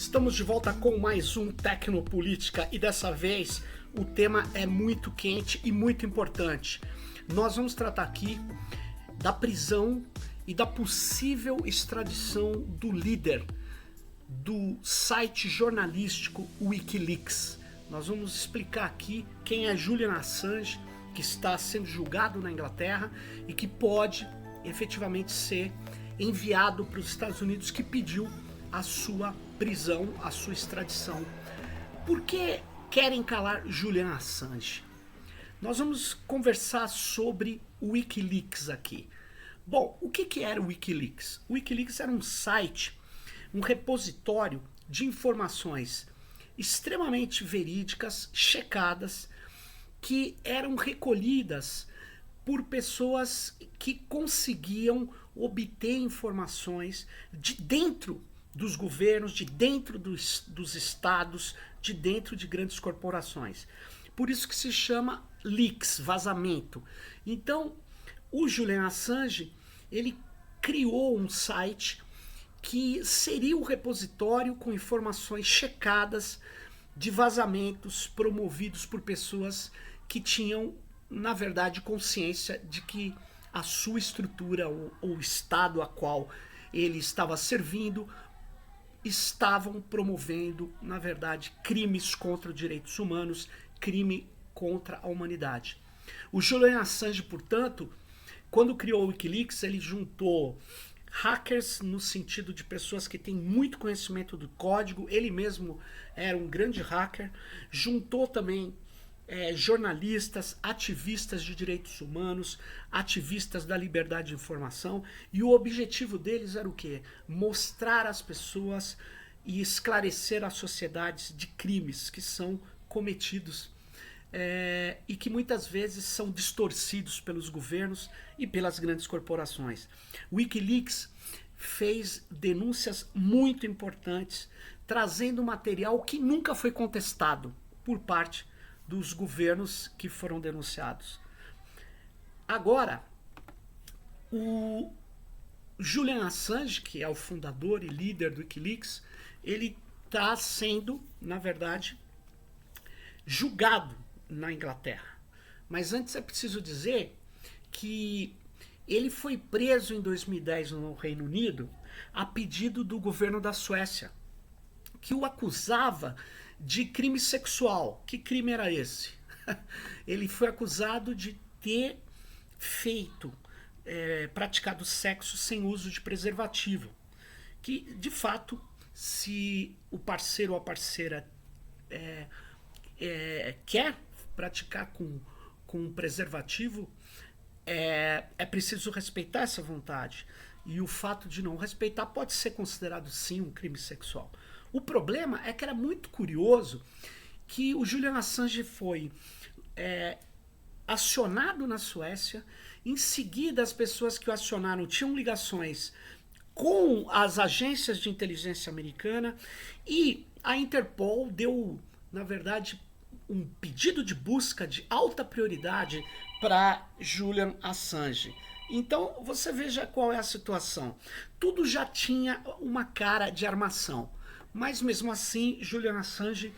Estamos de volta com mais um Tecnopolítica e dessa vez o tema é muito quente e muito importante. Nós vamos tratar aqui da prisão e da possível extradição do líder do site jornalístico Wikileaks. Nós vamos explicar aqui quem é Julian Assange, que está sendo julgado na Inglaterra e que pode efetivamente ser enviado para os Estados Unidos, que pediu a sua prisão, a sua extradição. Por que querem calar Julian Assange? Nós vamos conversar sobre o Wikileaks aqui. Bom, o que era o Wikileaks? O Wikileaks era um site, um repositório de informações extremamente verídicas, checadas, que eram recolhidas por pessoas que conseguiam obter informações de dentro dos governos, de dentro dos estados, de dentro de grandes corporações. Por isso que se chama leaks, vazamento. Então, o Julian Assange, ele criou um site que seria o repositório com informações checadas de vazamentos promovidos por pessoas que tinham, na verdade, consciência de que a sua estrutura ou o estado a qual ele estava servindo estavam promovendo, na verdade, crimes contra os direitos humanos, crime contra a humanidade. O Julian Assange, portanto, quando criou o Wikileaks, ele juntou hackers no sentido de pessoas que têm muito conhecimento do código, ele mesmo era um grande hacker, juntou também jornalistas, ativistas de direitos humanos, ativistas da liberdade de informação, e o objetivo deles era o quê? Mostrar às pessoas e esclarecer às sociedades de crimes que são cometidos e que muitas vezes são distorcidos pelos governos e pelas grandes corporações. O Wikileaks fez denúncias muito importantes, trazendo material que nunca foi contestado por parte dos governos que foram denunciados. Agora, o Julian Assange, que é o fundador e líder do Wikileaks, ele está sendo, na verdade, julgado na Inglaterra. Mas antes é preciso dizer que ele foi preso em 2010 no Reino Unido a pedido do governo da Suécia, que o acusava de crime sexual. Que crime era esse? Ele foi acusado de ter praticado sexo sem uso de preservativo. Que, de fato, se o parceiro ou a parceira quer praticar com preservativo, é preciso respeitar essa vontade. E o fato de não respeitar pode ser considerado, sim, um crime sexual. O problema é que era muito curioso que o Julian Assange foi acionado na Suécia. Em seguida, as pessoas que o acionaram tinham ligações com as agências de inteligência americana e a Interpol deu, na verdade, um pedido de busca de alta prioridade para Julian Assange. Então, você veja qual é a situação. Tudo já tinha uma cara de armação. Mas, mesmo assim, Julian Assange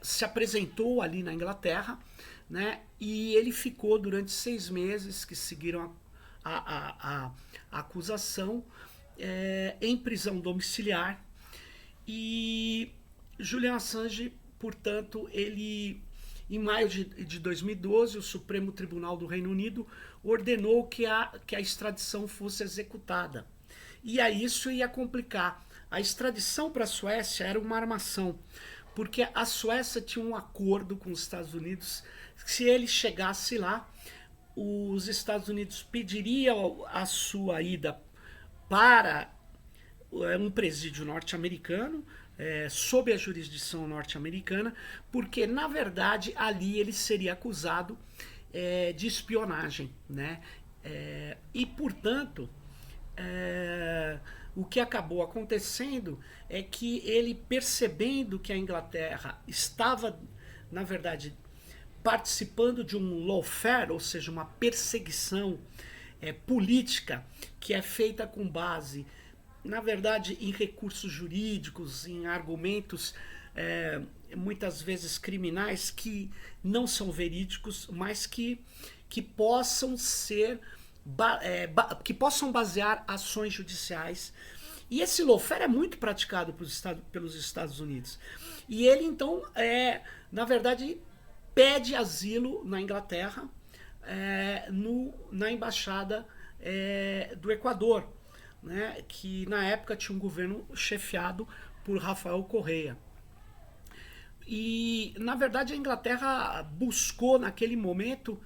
se apresentou ali na Inglaterra, né, e ele ficou durante 6 meses que seguiram a acusação em prisão domiciliar. E Julian Assange, portanto, ele, em maio de 2012, o Supremo Tribunal do Reino Unido ordenou que a extradição fosse executada. E aí isso ia complicar. A extradição para a Suécia era uma armação, porque a Suécia tinha um acordo com os Estados Unidos. Se ele chegasse lá, os Estados Unidos pediriam a sua ida para um presídio norte-americano, sob a jurisdição norte-americana, porque, na verdade, ali ele seria acusado de espionagem, né? E, portanto, o que acabou acontecendo é que ele, percebendo que a Inglaterra estava, na verdade, participando de um lawfare, ou seja, uma perseguição política que é feita com base na verdade, em recursos jurídicos, em argumentos muitas vezes criminais que não são verídicos, mas que possam ser que possam basear ações judiciais. E esse lawfare é muito praticado pelos Estados Unidos. E ele, então, na verdade, pede asilo na Inglaterra, na embaixada do Equador, né, que na época tinha um governo chefiado por Rafael Correa. E, na verdade, a Inglaterra buscou, naquele momento,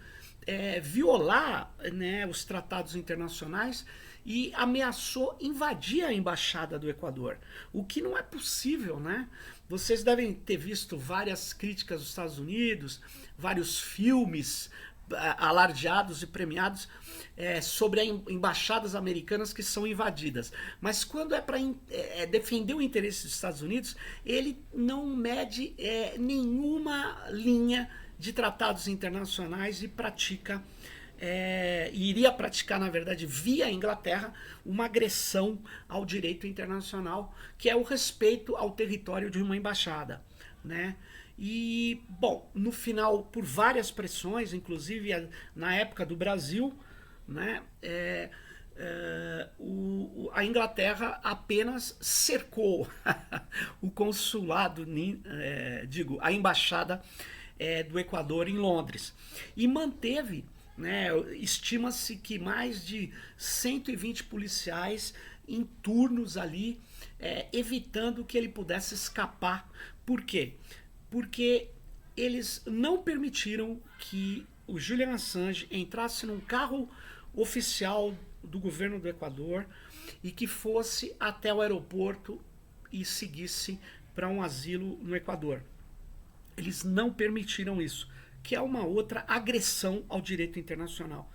violar, né, os tratados internacionais e ameaçou invadir a embaixada do Equador, o que não é possível, né? Vocês devem ter visto várias críticas dos Estados Unidos, vários filmes alardeados e premiados sobre embaixadas americanas que são invadidas. Mas quando é para defender o interesse dos Estados Unidos, ele não mede nenhuma linha de tratados internacionais e pratica, iria praticar, na verdade, via Inglaterra, uma agressão ao direito internacional, que é o respeito ao território de uma embaixada, né? E, bom, no final, por várias pressões, inclusive na época do Brasil, né, a Inglaterra apenas cercou o consulado, a embaixada do Equador em Londres, e manteve, né, estima-se que mais de 120 policiais em turnos ali, evitando que ele pudesse escapar. Por quê? Porque eles não permitiram que o Julian Assange entrasse num carro oficial do governo do Equador e que fosse até o aeroporto e seguisse para um asilo no Equador. Eles não permitiram isso, que é uma outra agressão ao direito internacional.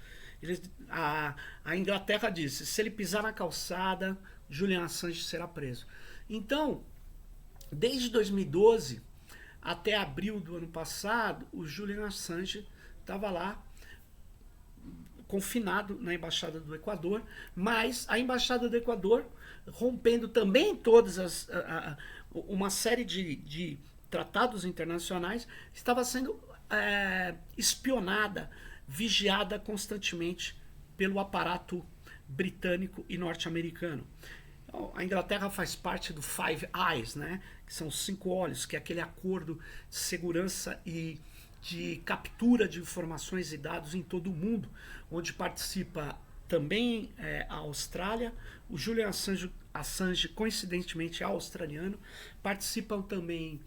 A Inglaterra disse, se ele pisar na calçada, Julian Assange será preso. Então, desde 2012 até abril do ano passado, o Julian Assange estava lá, confinado na Embaixada do Equador, mas a Embaixada do Equador, rompendo também uma série de tratados internacionais, estava sendo espionada, vigiada constantemente pelo aparato britânico e norte-americano. A Inglaterra faz parte do Five Eyes, né? Que são os 5 olhos, que é aquele acordo de segurança e de captura de informações e dados em todo o mundo, onde participa também a Austrália, o Julian Assange coincidentemente é australiano, participam também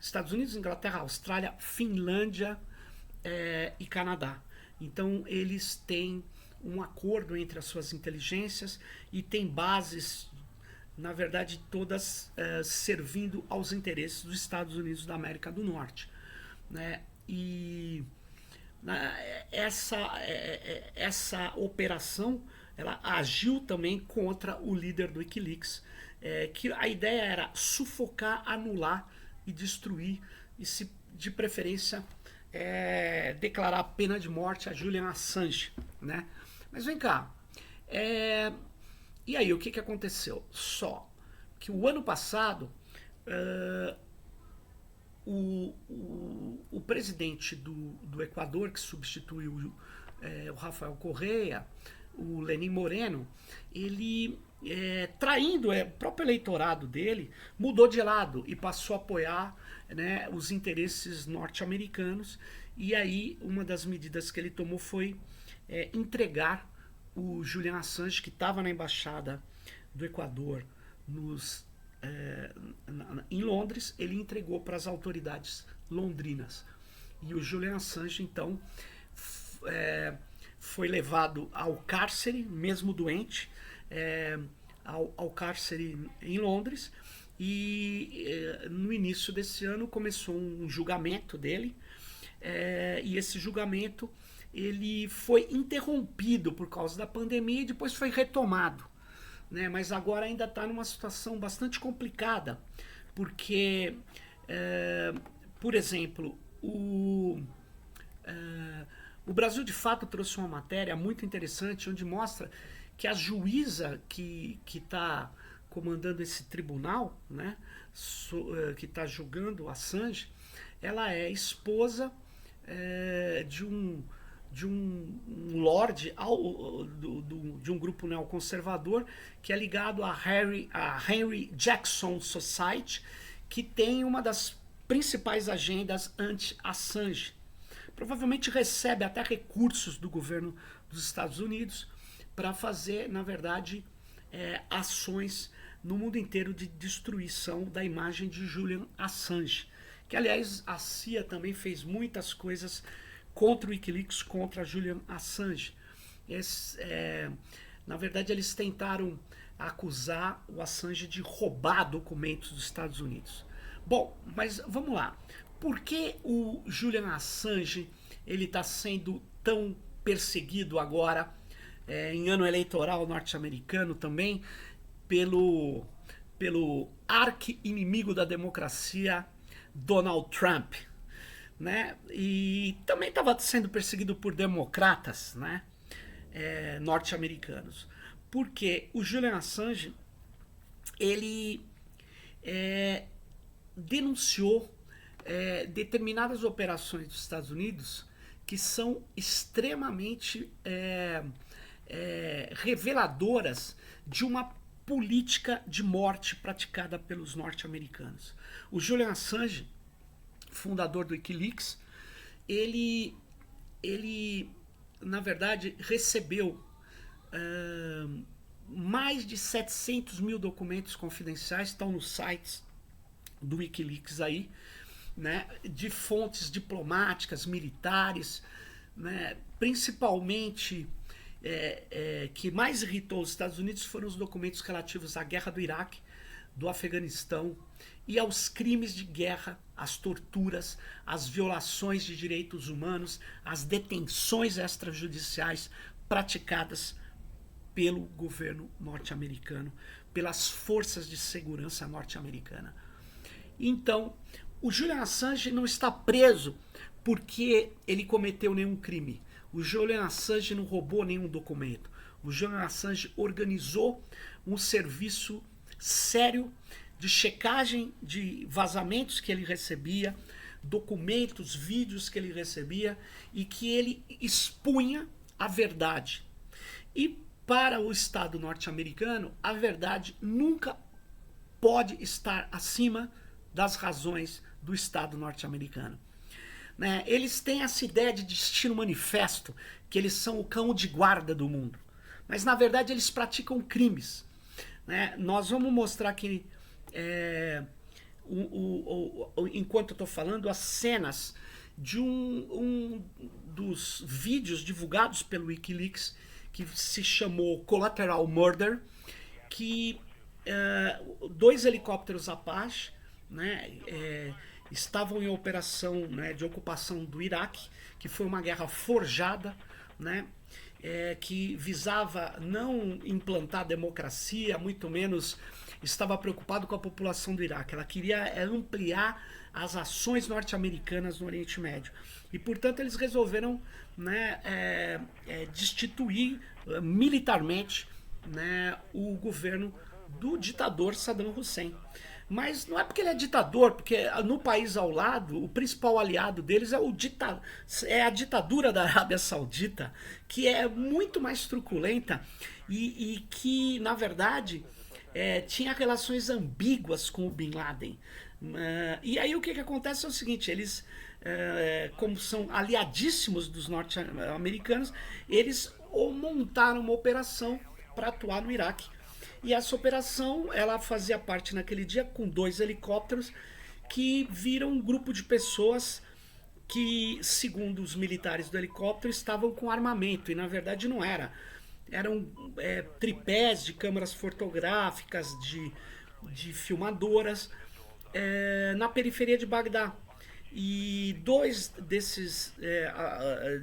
Estados Unidos, Inglaterra, Austrália, Finlândia e Canadá. Então eles têm um acordo entre as suas inteligências e tem bases, na verdade, todas servindo aos interesses dos Estados Unidos da América do Norte, né? E essa operação, ela agiu também contra o líder do WikiLeaks, que a ideia era sufocar, anular e destruir, e se de preferência declarar pena de morte a Julian Assange, né? Mas vem cá, e aí o que aconteceu? Só que o ano passado o presidente do Equador, que substituiu o Rafael Correa, o Lenín Moreno, ele, traindo o próprio eleitorado dele, mudou de lado e passou a apoiar, né, os interesses norte-americanos. E aí uma das medidas que ele tomou foi entregar o Julian Assange, que estava na embaixada do Equador em Londres, ele entregou para as autoridades londrinas. E o Julian Assange, então, foi levado ao cárcere, mesmo doente, ao cárcere em Londres, e no início desse ano começou um julgamento dele, e esse julgamento ele foi interrompido por causa da pandemia e depois foi retomado, né? Mas agora ainda está numa situação bastante complicada, porque, por exemplo, o Brasil de fato trouxe uma matéria muito interessante onde mostra que a juíza que está comandando esse tribunal, né, que está julgando o Assange, ela é esposa de um lorde de um grupo neoconservador que é ligado a Henry Jackson Society, que tem uma das principais agendas anti-Assange. Provavelmente recebe até recursos do governo dos Estados Unidos para fazer, na verdade, ações no mundo inteiro de destruição da imagem de Julian Assange. Que, aliás, a CIA também fez muitas coisas contra o Wikileaks, contra Julian Assange. Na verdade, eles tentaram acusar o Assange de roubar documentos dos Estados Unidos. Bom, mas vamos lá. Por que o Julian Assange ele está sendo tão perseguido agora, em ano eleitoral norte-americano também, pelo arqui-inimigo da democracia, Donald Trump, né? E também estava sendo perseguido por democratas, né? Norte-americanos. Porque o Julian Assange, ele denunciou determinadas operações dos Estados Unidos que são extremamente reveladoras de uma política de morte praticada pelos norte-americanos. O Julian Assange, fundador do Wikileaks, ele na verdade recebeu mais de 700 mil documentos confidenciais, estão nos sites do Wikileaks aí, né, de fontes diplomáticas, militares, né, principalmente que mais irritou os Estados Unidos foram os documentos relativos à guerra do Iraque, do Afeganistão e aos crimes de guerra, às torturas, às violações de direitos humanos, às detenções extrajudiciais praticadas pelo governo norte-americano, pelas forças de segurança norte-americana. Então, o Julian Assange não está preso porque ele cometeu nenhum crime. O Julian Assange não roubou nenhum documento. O Julian Assange organizou um serviço sério de checagem de vazamentos que ele recebia, documentos, vídeos que ele recebia e que ele expunha a verdade. E para o Estado norte-americano, a verdade nunca pode estar acima das razões do Estado norte-americano. Né? Eles têm essa ideia de destino manifesto, que eles são o cão de guarda do mundo. Mas, na verdade, eles praticam crimes. Né? Nós vamos mostrar aqui, enquanto eu estou falando, as cenas de um dos vídeos divulgados pelo Wikileaks, que se chamou Collateral Murder, que 2 helicópteros Apache, né, estavam em operação, né, de ocupação do Iraque, que foi uma guerra forjada, né, que visava não implantar democracia, muito menos estava preocupado com a população do Iraque. Ela queria ampliar as ações norte-americanas no Oriente Médio. E, portanto, eles resolveram, né, destituir militarmente, né, o governo do ditador Saddam Hussein. Mas não é porque ele é ditador, porque no país ao lado, o principal aliado deles é a ditadura da Arábia Saudita, que é muito mais truculenta e que, na verdade, tinha relações ambíguas com o Bin Laden. E aí o que acontece é o seguinte, eles, como são aliadíssimos dos norte-americanos, eles montaram uma operação para atuar no Iraque. E essa operação, ela fazia parte naquele dia com 2 helicópteros que viram um grupo de pessoas que, segundo os militares do helicóptero, estavam com armamento. E na verdade não era. Eram tripés de câmeras fotográficas, de filmadoras, na periferia de Bagdá. E 2 desses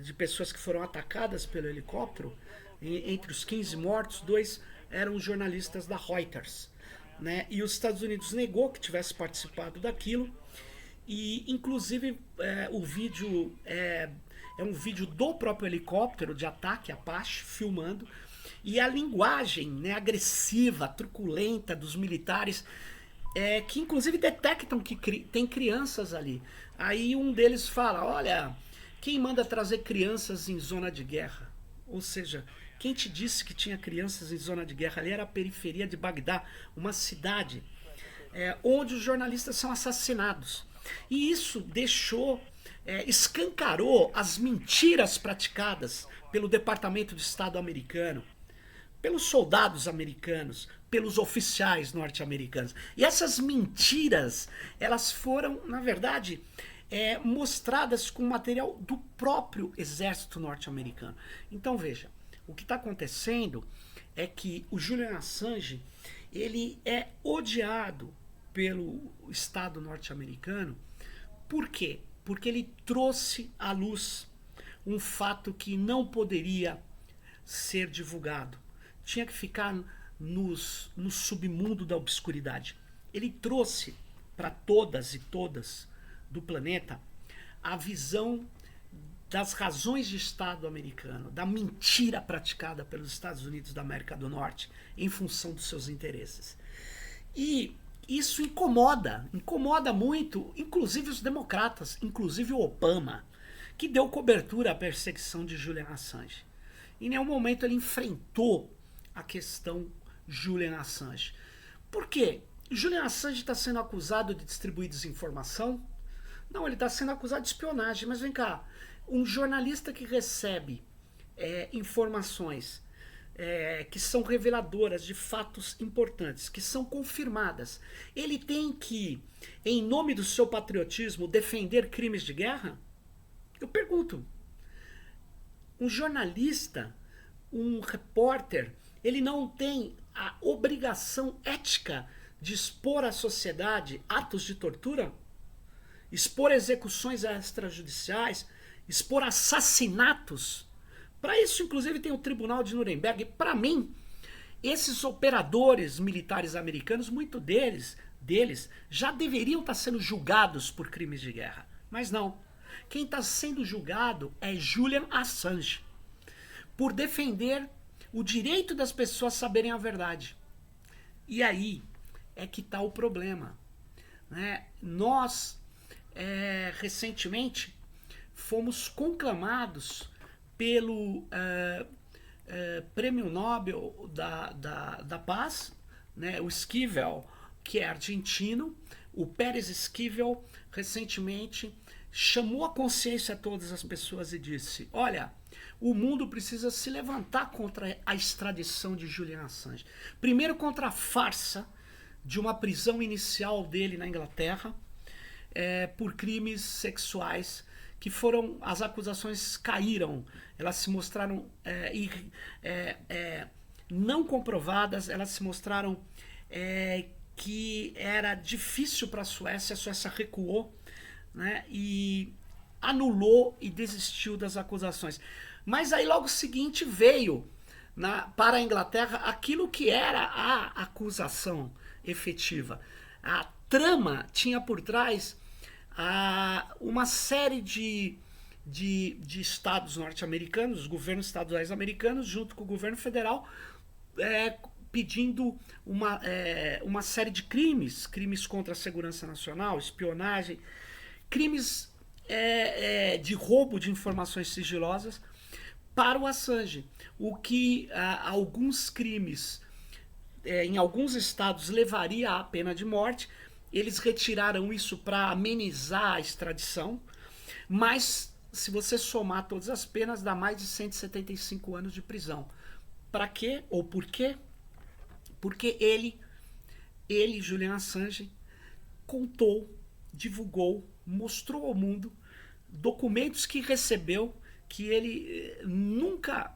de pessoas que foram atacadas pelo helicóptero, entre os 15 mortos, 2 eram jornalistas da Reuters, né? E os Estados Unidos negou que tivesse participado daquilo e, inclusive, o vídeo é um vídeo do próprio helicóptero de ataque Apache filmando E a linguagem, né, agressiva, truculenta dos militares, que inclusive detectam que tem crianças ali. Aí um deles fala, olha, quem manda trazer crianças em zona de guerra? Ou seja, quem te disse que tinha crianças em zona de guerra? Ali era a periferia de Bagdá, uma cidade onde os jornalistas são assassinados. E isso escancarou as mentiras praticadas pelo Departamento de Estado americano, pelos soldados americanos, pelos oficiais norte-americanos. E essas mentiras, elas foram, na verdade, mostradas com material do próprio exército norte-americano. Então veja, o que está acontecendo é que o Julian Assange, ele é odiado pelo Estado norte-americano. Por quê? Porque ele trouxe à luz um fato que não poderia ser divulgado. Tinha que ficar no submundo da obscuridade. Ele trouxe para todas e todas do planeta a visão das razões de Estado americano, da mentira praticada pelos Estados Unidos da América do Norte em função dos seus interesses. E isso incomoda muito, inclusive os democratas, inclusive o Obama, que deu cobertura à perseguição de Julian Assange. Em nenhum momento ele enfrentou a questão Julian Assange. Por quê? Julian Assange está sendo acusado de distribuir desinformação? Não, ele está sendo acusado de espionagem. Mas vem cá, um jornalista que recebe informações que são reveladoras de fatos importantes, que são confirmadas, ele tem que, em nome do seu patriotismo, defender crimes de guerra? Eu pergunto. Um jornalista, um repórter, ele não tem a obrigação ética de expor à sociedade atos de tortura? Expor execuções extrajudiciais? Expor assassinatos? Para isso, inclusive, tem o Tribunal de Nuremberg. Para mim, esses operadores militares americanos, muito deles já deveriam estar sendo julgados por crimes de guerra. Mas não. Quem está sendo julgado é Julian Assange, por defender o direito das pessoas saberem a verdade. E aí é que está o problema. Né? Nós, recentemente, fomos conclamados pelo Prêmio Nobel da Paz, né? O Esquivel, que é argentino, o Pérez Esquivel, recentemente chamou a consciência a todas as pessoas e disse, olha, o mundo precisa se levantar contra a extradição de Julian Assange. Primeiro contra a farsa de uma prisão inicial dele na Inglaterra por crimes sexuais, que foram, as acusações caíram, elas se mostraram não comprovadas, elas se mostraram que era difícil para a Suécia recuou, né, e anulou e desistiu das acusações. Mas aí logo seguinte veio para a Inglaterra aquilo que era a acusação efetiva. A trama tinha por trás uma série de estados norte-americanos, os governos estaduais americanos, junto com o governo federal, pedindo uma série de crimes contra a segurança nacional, espionagem, crimes de roubo de informações sigilosas para o Assange. O que alguns crimes em alguns estados levaria à pena de morte. Eles retiraram isso para amenizar a extradição, mas se você somar todas as penas, dá mais de 175 anos de prisão. Para quê? Ou por quê? Porque ele, Julian Assange, contou, divulgou, mostrou ao mundo documentos que recebeu, que ele nunca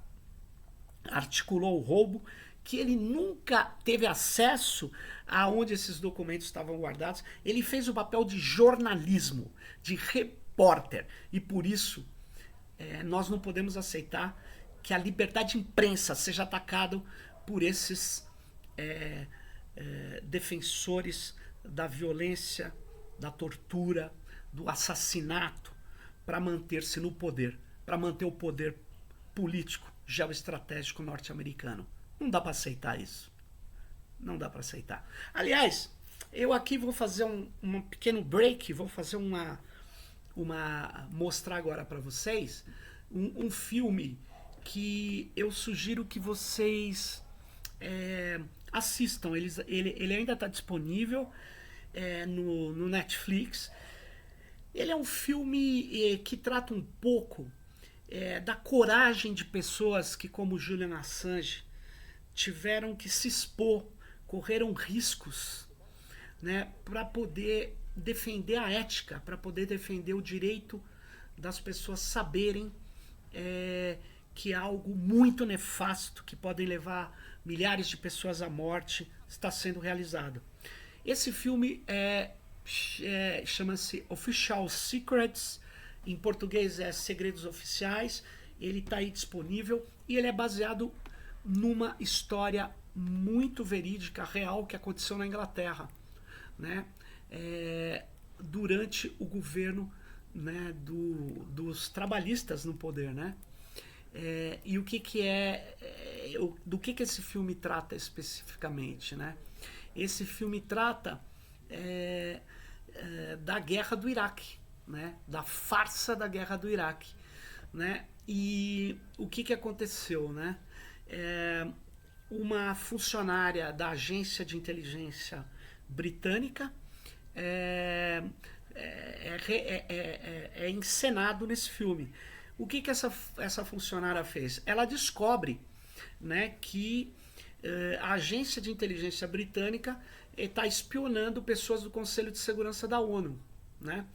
articulou o roubo, que ele nunca teve acesso a onde esses documentos estavam guardados. Ele fez o papel de jornalismo, de repórter, e por isso nós não podemos aceitar que a liberdade de imprensa seja atacada por esses defensores da violência, da tortura, do assassinato, para manter-se no poder, para manter o poder político geoestratégico norte-americano. Não dá para aceitar isso. Não dá para aceitar. Aliás, eu aqui vou fazer um pequeno break, vou fazer mostrar agora para vocês um filme que eu sugiro que vocês assistam. Ele ainda está disponível no Netflix. Ele é um filme que trata um pouco da coragem de pessoas que, como Julian Assange, tiveram que se expor, correram riscos, né, para poder defender a ética, para poder defender o direito das pessoas saberem que algo muito nefasto, que pode levar milhares de pessoas à morte, está sendo realizado. Esse filme chama-se Official Secrets, em português é Segredos Oficiais. Ele está aí disponível e ele é baseado numa história muito verídica, real, que aconteceu na Inglaterra, né? Durante o governo, né, dos trabalhistas no poder, né? E o que do que esse filme trata especificamente, né? Esse filme trata da guerra do Iraque, né? Da farsa da guerra do Iraque, né? E o que aconteceu, né? Uma funcionária da agência de inteligência britânica é encenado nesse filme. O que essa funcionária fez? Ela descobre, né, que a agência de inteligência britânica está espionando pessoas do Conselho de Segurança da ONU, né?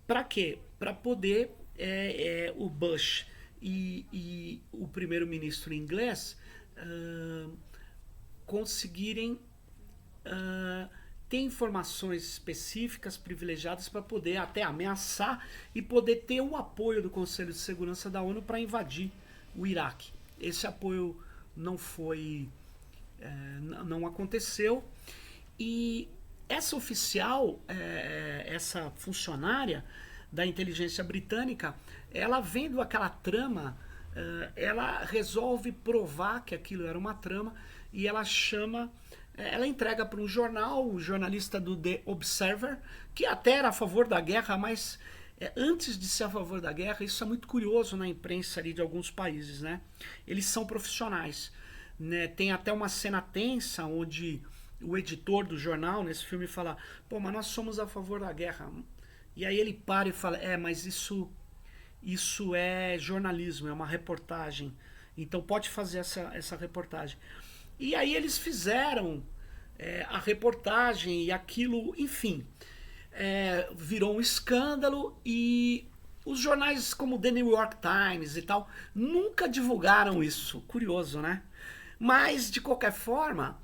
Para quê? Para poder o Bush e o primeiro-ministro inglês conseguirem ter informações específicas, privilegiadas, para poder até ameaçar e poder ter o apoio do Conselho de Segurança da ONU para invadir o Iraque. Esse apoio não foi, não aconteceu, e essa oficial, essa funcionária da inteligência britânica, ela vendo aquela trama, ela resolve provar que aquilo era uma trama, e ela entrega para um jornal, o jornalista do The Observer, que até era a favor da guerra, mas antes de ser a favor da guerra, isso é muito curioso na imprensa ali de alguns países, né? Eles são profissionais, né? Tem até uma cena tensa onde o editor do jornal nesse filme fala: pô, mas nós somos a favor da guerra. E aí ele para e fala: mas isso é jornalismo, é uma reportagem, então pode fazer essa reportagem. E aí eles fizeram a reportagem, e aquilo, enfim, virou um escândalo, e os jornais como The New York Times e tal nunca divulgaram isso. Curioso, né? Mas, de qualquer forma,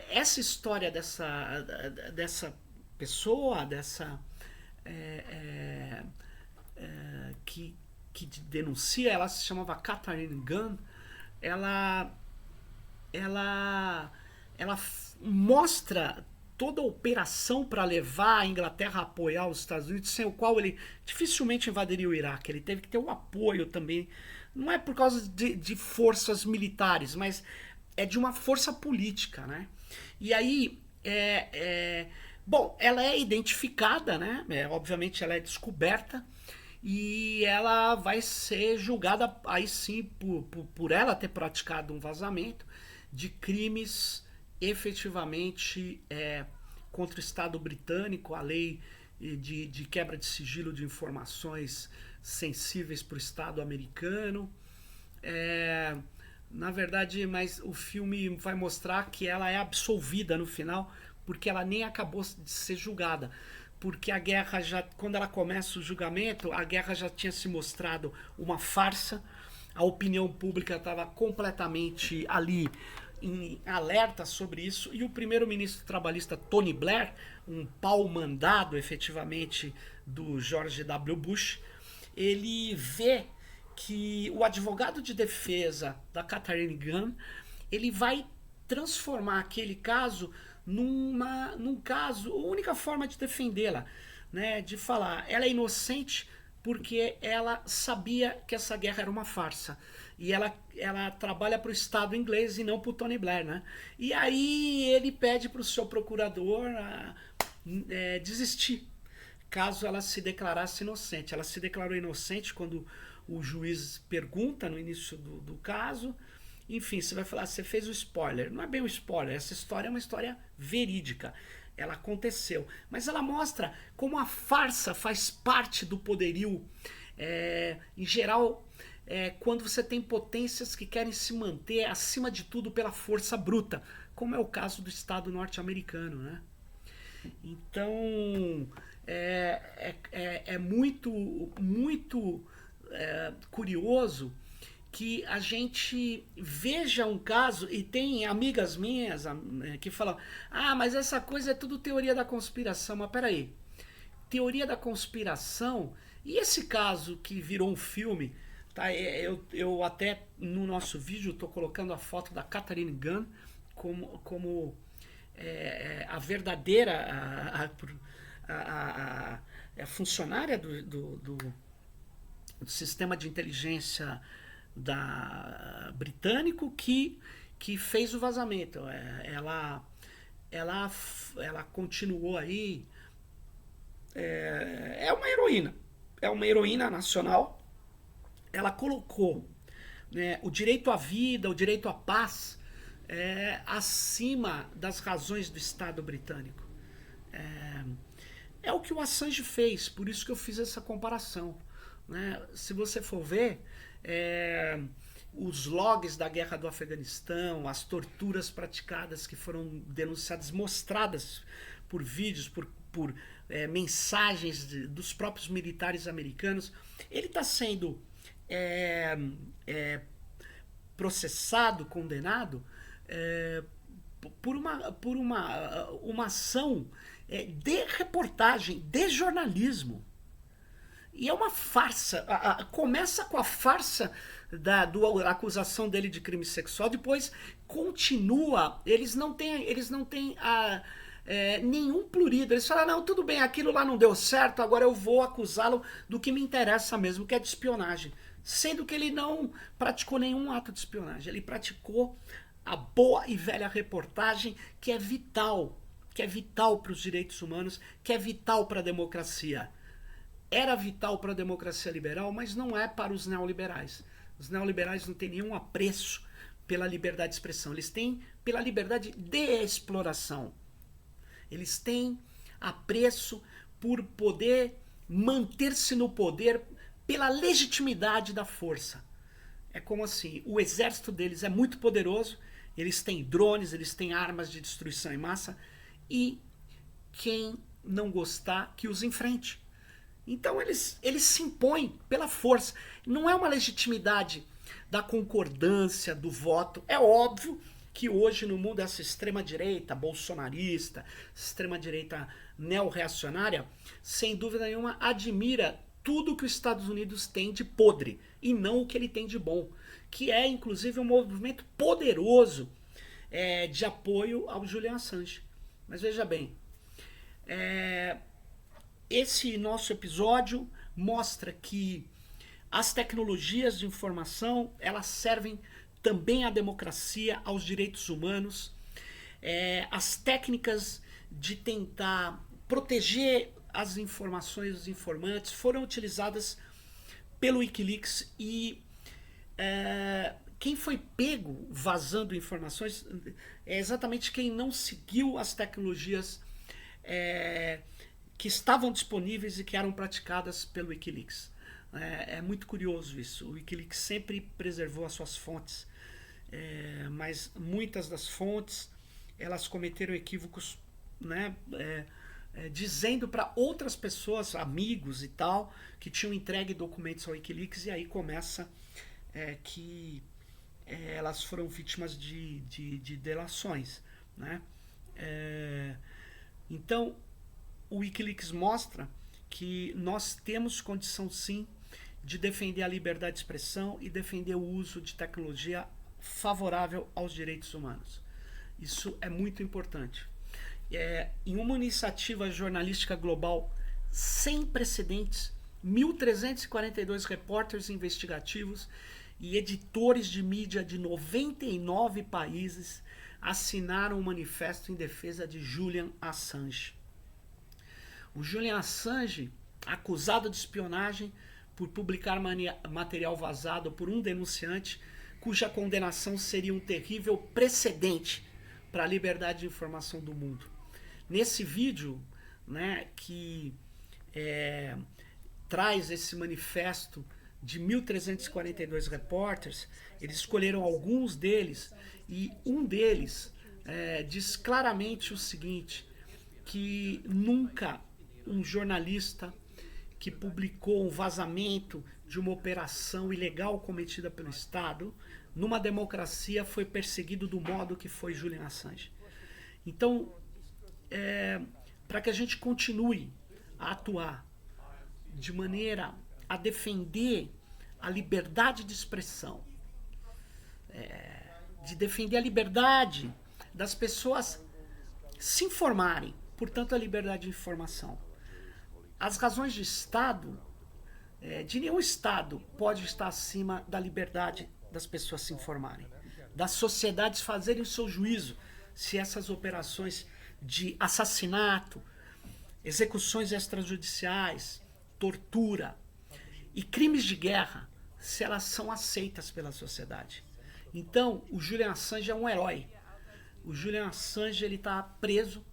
essa história dessa pessoa, que denuncia, ela se chamava Catherine Gunn. Ela mostra toda a operação para levar a Inglaterra a apoiar os Estados Unidos, sem o qual ele dificilmente invadiria o Iraque. Ele teve que ter um apoio também, não é por causa de forças militares, mas é de uma força política, né? E aí, bom, ela é identificada, né? Obviamente ela é descoberta, e ela vai ser julgada aí sim por ela ter praticado um vazamento de crimes efetivamente contra o Estado britânico, a lei de quebra de sigilo de informações sensíveis para o Estado americano. Na verdade, mas o filme vai mostrar que ela é absolvida no final, porque ela nem acabou de ser julgada. Porque a guerra quando ela começa o julgamento, a guerra já tinha se mostrado uma farsa, a opinião pública estava completamente ali em alerta sobre isso, e o primeiro-ministro trabalhista Tony Blair, um pau-mandado efetivamente do George W. Bush, ele vê que o advogado de defesa da Catherine Gunn, ele vai transformar aquele caso num caso, a única forma de defendê-la, né, de falar, ela é inocente porque ela sabia que essa guerra era uma farsa. E ela trabalha para o Estado inglês e não para o Tony Blair, né? E aí ele pede para o seu procurador desistir, caso ela se declarasse inocente. Ela se declarou inocente quando o juiz pergunta no início do caso. Enfim, você vai falar, você fez o spoiler. Não é bem um spoiler, essa história é uma história verídica. Ela aconteceu. Mas ela mostra como a farsa faz parte do poderio. Em geral, quando você tem potências que querem se manter acima de tudo pela força bruta, como é o caso do Estado norte-americano, né? Então, é muito curioso que a gente veja um caso, e tem amigas minhas que falam, mas essa coisa é tudo teoria da conspiração. Mas peraí, teoria da conspiração, e esse caso que virou um filme, tá? Eu até no nosso vídeo estou colocando a foto da Katharine Gun como a verdadeira a funcionária do sistema de inteligência britânico que fez o vazamento. Ela continuou aí. É uma heroína nacional. Ela colocou, né, o direito à vida, o direito à paz acima das razões do Estado britânico. É o que o Assange fez, por isso que eu fiz essa comparação, né? Se você for ver os logs da guerra do Afeganistão, as torturas praticadas que foram denunciadas, mostradas por vídeos, por mensagens dos próprios militares americanos, ele está sendo processado, condenado por uma ação de reportagem, de jornalismo. E é uma farsa. Começa com a farsa da acusação dele de crime sexual, depois continua. Eles não têm nenhum plurido. Eles falam, não, tudo bem, aquilo lá não deu certo, agora eu vou acusá-lo do que me interessa mesmo, que é de espionagem. Sendo que ele não praticou nenhum ato de espionagem. Ele praticou a boa e velha reportagem, que é vital para os direitos humanos, que é vital para a democracia. Era vital para a democracia liberal, mas não é para os neoliberais. Os neoliberais não têm nenhum apreço pela liberdade de expressão. Eles têm pela liberdade de exploração. Eles têm apreço por poder manter-se no poder pela legitimidade da força. É como assim, o exército deles é muito poderoso, eles têm drones, eles têm armas de destruição em massa, e quem não gostar, que os enfrente. Então eles se impõem pela força. Não é uma legitimidade da concordância, do voto. É óbvio que hoje no mundo essa extrema-direita bolsonarista, extrema-direita neo-reacionária, sem dúvida nenhuma admira tudo que os Estados Unidos tem de podre e não o que ele tem de bom, que é inclusive um movimento poderoso de apoio ao Julian Assange. Mas veja bem, esse nosso episódio mostra que as tecnologias de informação, elas servem também à democracia, aos direitos humanos. As técnicas de tentar proteger as informações dos informantes foram utilizadas pelo Wikileaks e quem foi pego vazando informações é exatamente quem não seguiu as tecnologias que estavam disponíveis e que eram praticadas pelo Wikileaks. É muito curioso isso. O Wikileaks sempre preservou as suas fontes, mas muitas das fontes elas cometeram equívocos, né, dizendo para outras pessoas, amigos e tal, que tinham entregue documentos ao Wikileaks, e aí começa que elas foram vítimas de delações, né? Então o Wikileaks mostra que nós temos condição sim de defender a liberdade de expressão e defender o uso de tecnologia favorável aos direitos humanos. Isso é muito importante. Em uma iniciativa jornalística global sem precedentes, 1.342 repórteres investigativos e editores de mídia de 99 países assinaram um manifesto em defesa de Julian Assange. O Julian Assange, acusado de espionagem por publicar material vazado por um denunciante, cuja condenação seria um terrível precedente para a liberdade de informação do mundo. Nesse vídeo, né, que traz esse manifesto de 1.342 repórteres, eles escolheram alguns deles, e um deles diz claramente o seguinte, que nunca um jornalista que publicou um vazamento de uma operação ilegal cometida pelo Estado numa democracia foi perseguido do modo que foi Julian Assange. Então, para que a gente continue a atuar de maneira a defender a liberdade de expressão, de defender a liberdade das pessoas se informarem, portanto a liberdade de informação. As razões de Estado, de nenhum Estado pode estar acima da liberdade das pessoas se informarem, das sociedades fazerem o seu juízo se essas operações de assassinato, execuções extrajudiciais, tortura e crimes de guerra, se elas são aceitas pela sociedade. Então, o Julian Assange é um herói. O Julian Assange está preso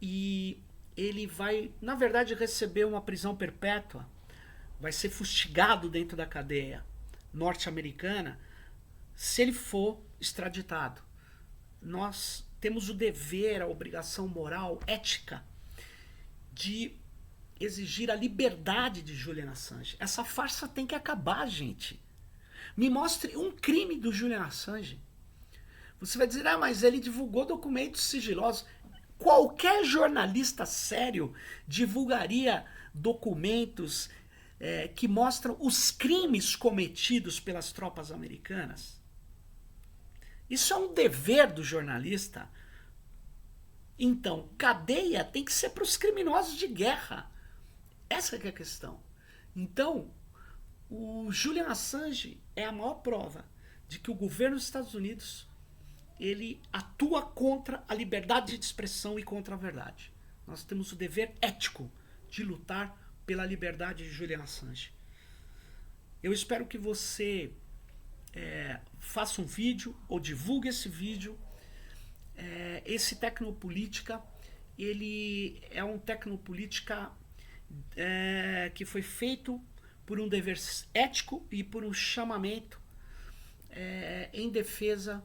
e ele vai, na verdade, receber uma prisão perpétua, vai ser fustigado dentro da cadeia norte-americana se ele for extraditado. Nós temos o dever, a obrigação moral, ética, de exigir a liberdade de Julian Assange. Essa farsa tem que acabar, gente. Me mostre um crime do Julian Assange. Você vai dizer, mas ele divulgou documentos sigilosos. Qualquer jornalista sério divulgaria documentos que mostram os crimes cometidos pelas tropas americanas. Isso é um dever do jornalista. Então, cadeia tem que ser para os criminosos de guerra. Essa que é a questão. Então, o Julian Assange é a maior prova de que o governo dos Estados Unidos ele atua contra a liberdade de expressão e contra a verdade. Nós temos o dever ético de lutar pela liberdade de Julian Assange. Eu espero que você faça um vídeo ou divulgue esse vídeo. Esse Tecnopolítica, ele é um Tecnopolítica que foi feito por um dever ético e por um chamamento em defesa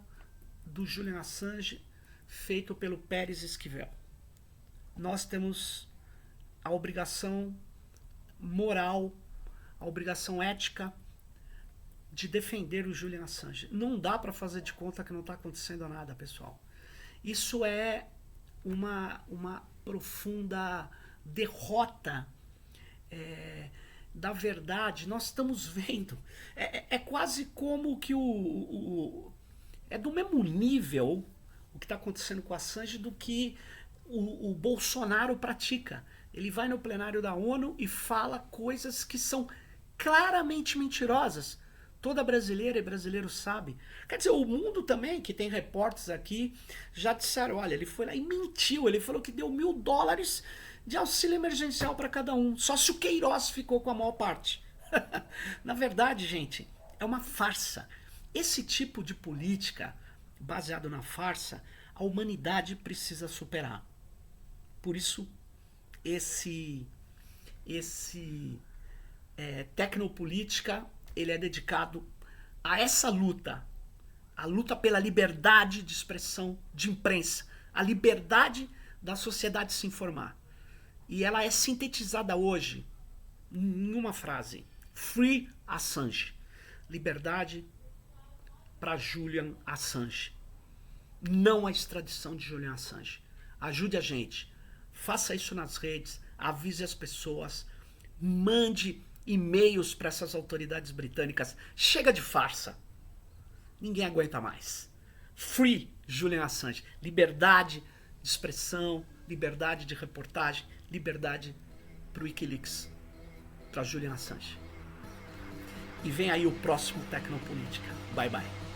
do Julian Assange, feito pelo Pérez Esquivel. Nós temos a obrigação moral, a obrigação ética de defender o Julian Assange. Não dá para fazer de conta que não está acontecendo nada, pessoal. Isso é uma profunda derrota da verdade. Nós estamos vendo. É quase como que é do mesmo nível o que está acontecendo com a Assange do que o Bolsonaro pratica. Ele vai no plenário da ONU e fala coisas que são claramente mentirosas. Toda brasileira e brasileiro sabe. Quer dizer, o mundo também, que tem repórteres aqui, já disseram, olha, ele foi lá e mentiu. Ele falou que deu $1.000 de auxílio emergencial para cada um. Só se o Queiroz ficou com a maior parte. Na verdade, gente, é uma farsa. Esse tipo de política, baseado na farsa, a humanidade precisa superar. Por isso, esse Tecnopolítica, ele é dedicado a essa luta, a luta pela liberdade de expressão de imprensa, a liberdade da sociedade se informar. E ela é sintetizada hoje em uma frase: Free Assange. Liberdade para Julian Assange. Não a extradição de Julian Assange. Ajude a gente. Faça isso nas redes, avise as pessoas, mande e-mails para essas autoridades britânicas. Chega de farsa. Ninguém aguenta mais. Free Julian Assange. Liberdade de expressão, liberdade de reportagem, liberdade para o Wikileaks. para Julian Assange. E vem aí o próximo Tecnopolítica. Bye bye.